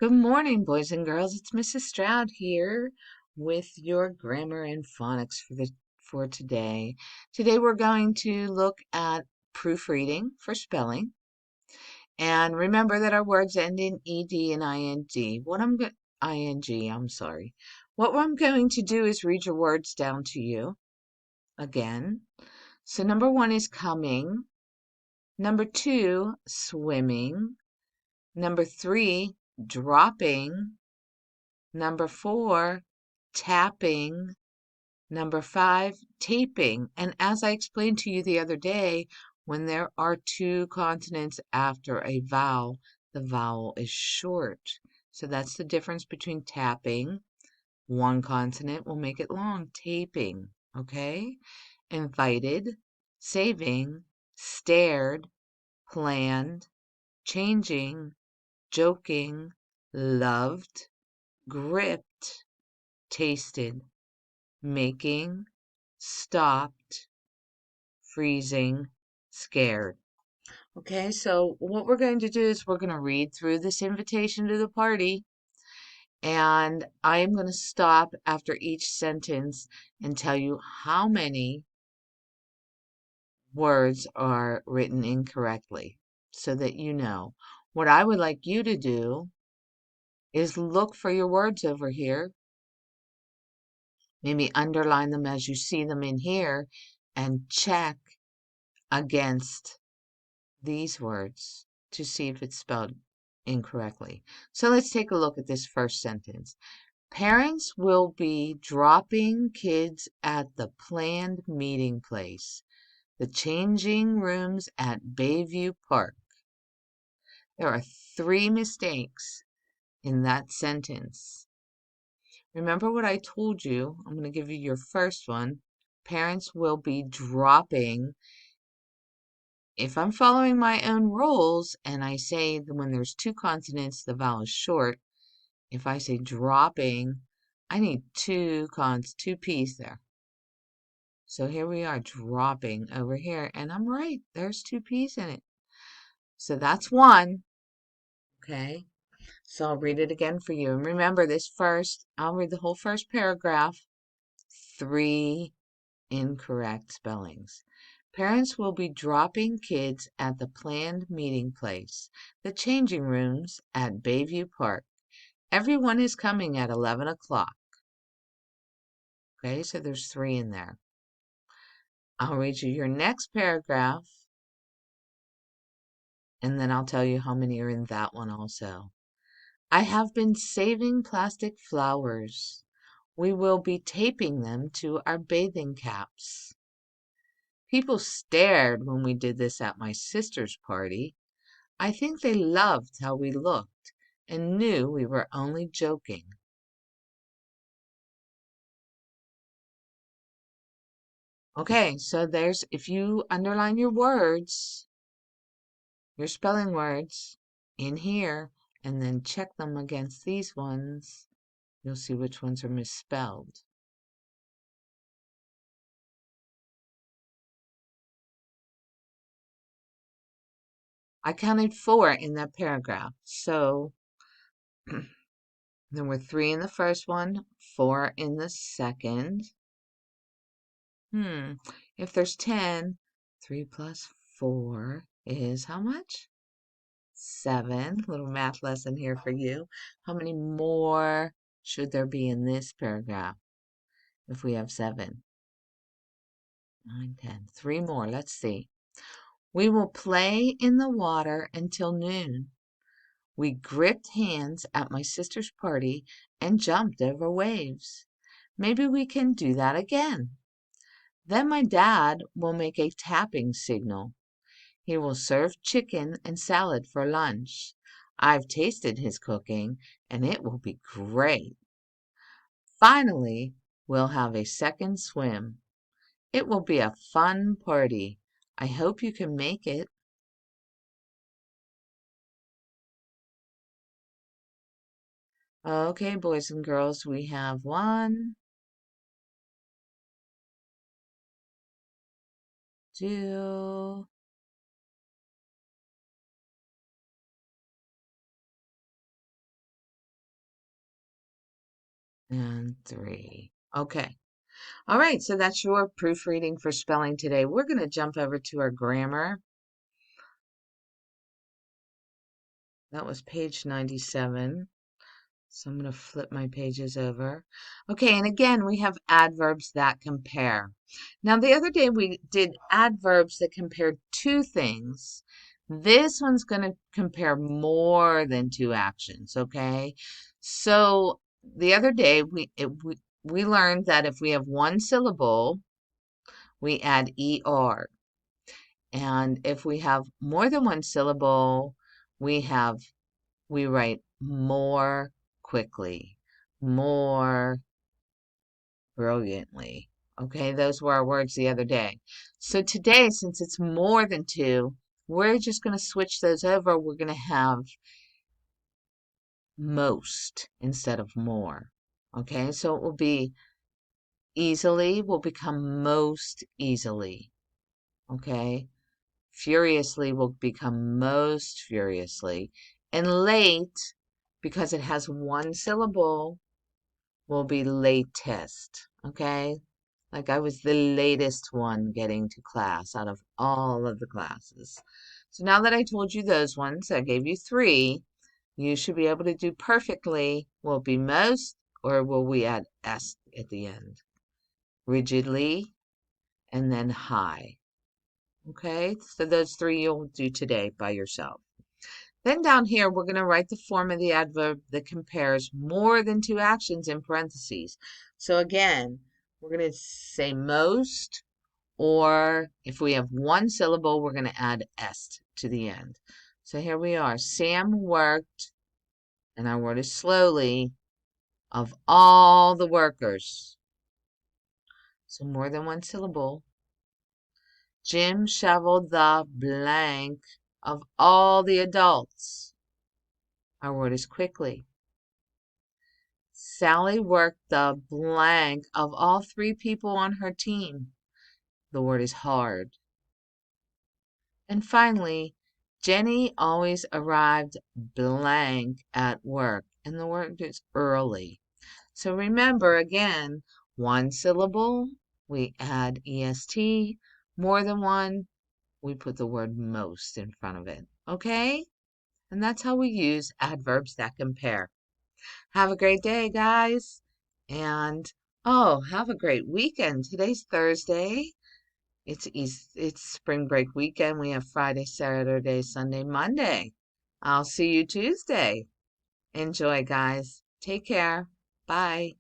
Good morning, boys and girls. It's Mrs. Stroud here with your grammar and phonics for today. Today we're going to look at proofreading for spelling. And remember that our words end in ed and ing. I'm sorry. What I'm going to do is read your words down to you again. So number 1 is coming. Number 2, swimming. Number 3, dropping. Number 4, tapping. Number 5, taping. And as I explained to you the other day, when there are 2 consonants after a vowel, the vowel is short. So that's the difference between tapping. 1 consonant will make it long, taping. Okay? Invited, saving, stared, planned, changing, joking, loved, gripped, tasted, making, stopped, freezing, scared. Okay, so what we're going to do is we're going to read through this invitation to the party, and I am going to stop after each sentence and tell you how many words are written incorrectly so that you know. What I would like you to do is look for your words over here. Maybe underline them as you see them in here and check against these words to see if it's spelled incorrectly. So let's take a look at this first sentence. Parents will be dropping kids at the planned meeting place, the changing rooms at Bayview Park. There are 3 mistakes in that sentence. Remember what I told you? I'm going to give you your first one. Parents will be dropping. If I'm following my own rules and I say that when there's 2 consonants, the vowel is short. If I say dropping, I need 2 P's there. So here we are dropping over here, and I'm right. There's 2 P's in it. So that's 1. Okay. So I'll read it again for you. And remember I'll read the whole first paragraph. 3 incorrect spellings. Parents will be dropping kids at the planned meeting place, the changing rooms at Bayview Park. Everyone is coming at 11 o'clock. Okay, so there's 3 in there. I'll read you your next paragraph, and then I'll tell you how many are in that one also. I have been saving plastic flowers. We will be taping them to our bathing caps. People stared when we did this at my sister's party. I think they loved how we looked and knew we were only joking. Okay, so if you underline your words, your spelling words in here, and then check them against these ones, you'll see which ones are misspelled. I counted 4 in that paragraph, so there were 3 in the first one, 4 in the second. If there's 10, 3 plus 4 is how much? 7. Little math lesson here for you. How many more should there be in this paragraph if we have 7? 9, 10. 3 more. Let's see. We will play in the water until noon. We gripped hands at my sister's party and jumped over waves. Maybe we can do that again. Then my dad will make a tapping signal. He will serve chicken and salad for lunch. I've tasted his cooking, and it will be great. Finally, we'll have a second swim. It will be a fun party. I hope you can make it. Okay, boys and girls, we have 1, 2, and 3. Okay. All right, so that's your proofreading for spelling today. We're going to jump over to our grammar. That was page 97. So I'm going to flip my pages over. Okay, and again, we have adverbs that compare. Now, the other day we did adverbs that compared two things. This one's going to compare more than two actions, okay? So the other day we learned that if we have one syllable, we add ER. And if we have more than one syllable, we write more quickly, more brilliantly. Okay, those were our words the other day. So today, since it's more than two, we're just going to switch those over. We're going to have most instead of more. Okay, so it will be easily will become most easily. Okay, furiously will become most furiously. And late, because it has one syllable, will be latest. Okay? Like I was the latest one getting to class out of all of the classes. So now that I told you those ones, I gave you 3, you should be able to do perfectly. Will it be most, or will we add S at the end? Rigidly, and then high. Okay? So those 3 you'll do today by yourself. Then down here, we're going to write the form of the adverb that compares more than two actions in parentheses. So again, we're going to say most, or if we have one syllable, we're going to add est to the end. So here we are. Sam worked, and our word is slowly, of all the workers. So more than one syllable. Jim shoveled the blank of all the adults. Our word is quickly. Sally worked the blank of all 3 people on her team. The word is hard. And finally, Jenny always arrived blank at work. And the word is early. So remember again, one syllable, we add est. More than one, we put the word most in front of it. Okay? And that's how we use adverbs that compare. Have a great day, guys. And oh, have a great weekend. Today's Thursday. It's spring break weekend. We have Friday, Saturday, Sunday, Monday. I'll see you Tuesday. Enjoy, guys. Take care. Bye.